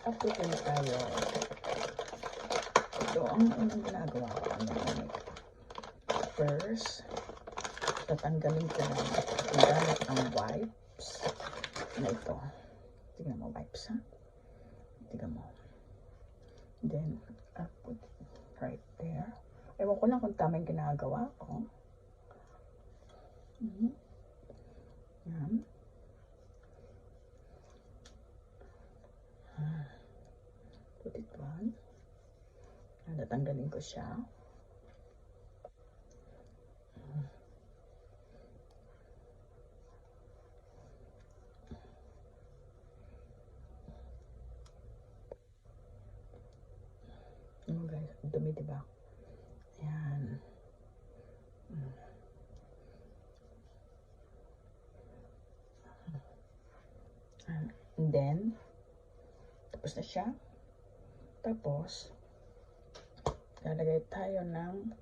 update na tayo. Ito ang ginagawa ko. First, tatanggalin ko na gamit ang wipes na ito. Tingnan mo, wipes, ha? Tingnan mo. Then, I'll put it right there. Ewan ko lang kung tama yung ginagawa ko. Yan. Put it on. Tatanggalin ko siya. Guys, dumi, diba? Ayan. And then, tapos na siya. Tapos, lalagay tayo ng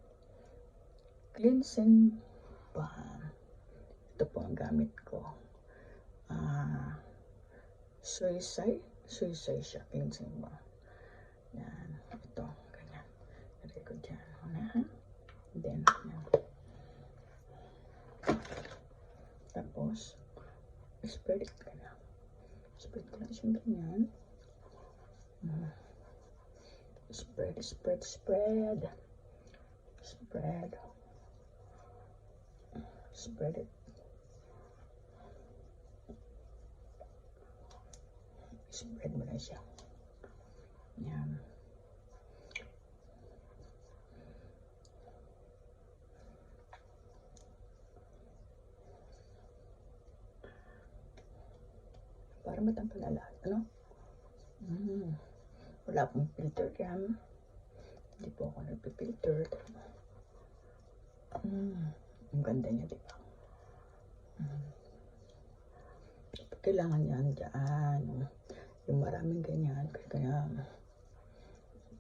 cleansing balm. Ito po ang gamit ko. Suicide siya, cleansing balm. Yan, ito, ganyan. Lagay ko dyan. Then, yan. Tapos, spread it ka na. Spread ko lang siyang ganyan. Spread. Spread it. Spread mo na siya. Yan. Para matanggal na lahat, ano? Wala akong filter cam. Hindi po ako nagpipilter. Ang ganda niya, diba? Kailangan yan dyan. Yung maraming ganyan. Kaya,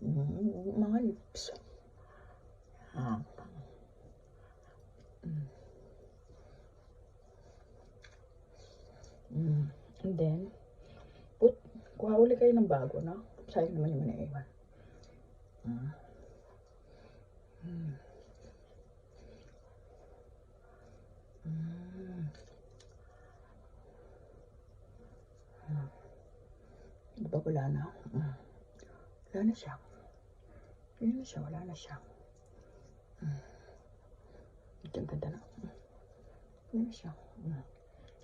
mga lips. And then, kuha uli kayo ng bago, no? Sayang naman yung naiwan. Diba wala na? Wala na siya. Wala na siya. Ito ang ganda na. Wala na siya.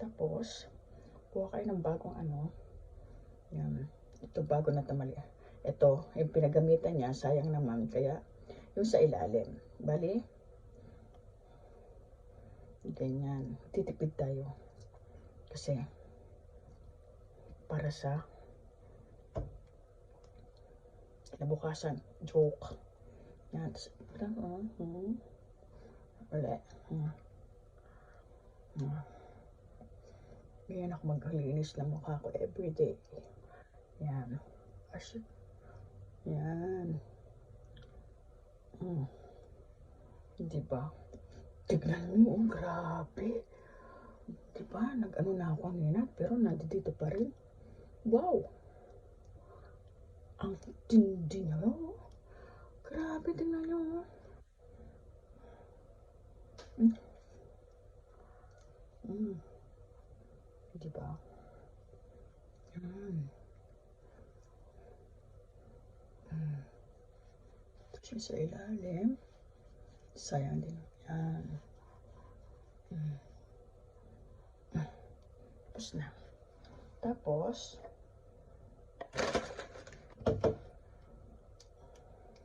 Tapos, kuha kayo ng bagong ano. Yan. Ito bago na tamali. Ito, yung pinagamitan niya, sayang naman. Kaya, yung sa ilalim. Bali, ganyan. Titipid tayo. Kasi, para sa kinabukasan. Joke. Yan. Wala. Ganyan ako maghalinis ng mukha ko everyday. Yan. Yan. Diba? Tignan mo, grabe. Diba? Nag-ano na ako kanina, pero nandito pa rin. Wow! Ang tindi niya. Grabe, tingnan nyo. Diba? Ito siya sa ilalim. Sayang din. Yan. Tapos na. Tapos,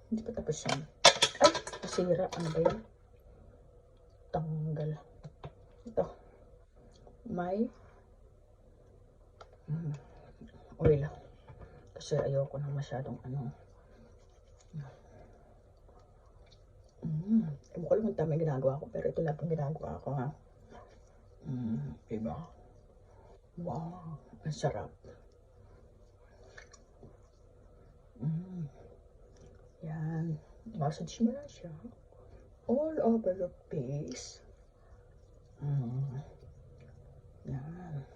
hindi pa tapos yan. Ay, nasira. Ano ba yan? Tanggal. Ito. May oil. Kasi ayoko na masyadong ano. Ewan ko lang kung tama yung ginagawa ko, pero ito lang ang ginagawa ko, ha. Diba? Wow, ang sarap. Yan. Massage mo na siya. All over your face. Yan.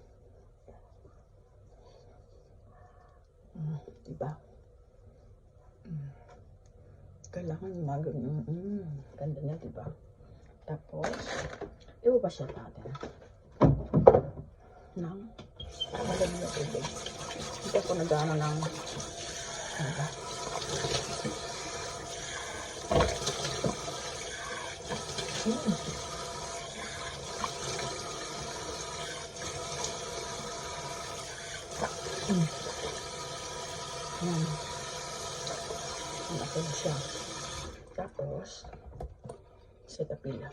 Diba? Kailangan ganda niya, diba? Tapos, iwawash natin ng malamig na tubig. Hindi ako nag-ano ng diba? Yan. Ano na siya. Tapos, setapila.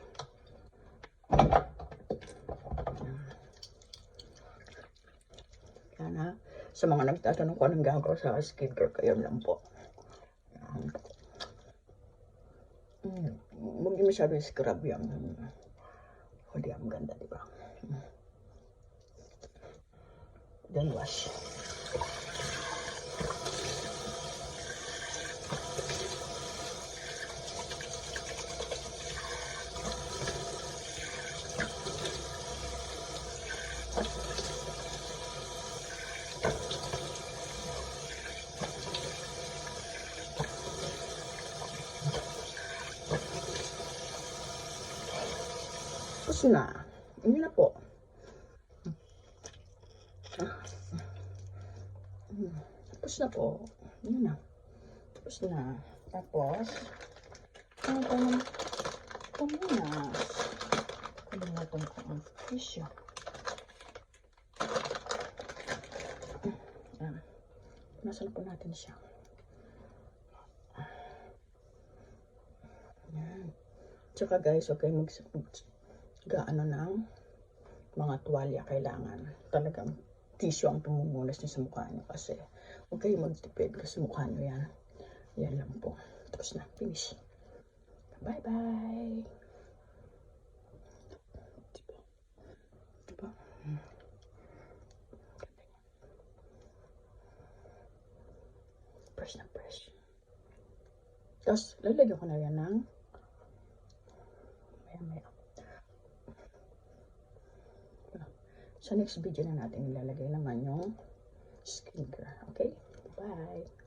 Yan ha. Sa mga nagtatanong ko anong gagawin sa skincare, kayo lang po. Huwag niyo masyado scrub yung hindi ang ganda, diba? Then wash. Tapos na. Yun na po. Tapos na po. Yun na. Tapos na. Tapos, ano ito naman? Ito muna. Kalimutan ko ang tissue. Yan. Punasan po natin siya. Yan. Tsaka guys, okay, gaano ng mga tuwalya kailangan. Talagang tissue ang pumumunas niyo sa mukha niyo kasi huwag kayo magtipid kasi mukha niyo yan. Yan lang po. Tapos na. Finish. Bye-bye. Diba? Diba? Press na press. Tapos, lalagyan ko na yan ng maya-maya. Sa next video na natin ilalagay naman yung skincare. Okay? Bye!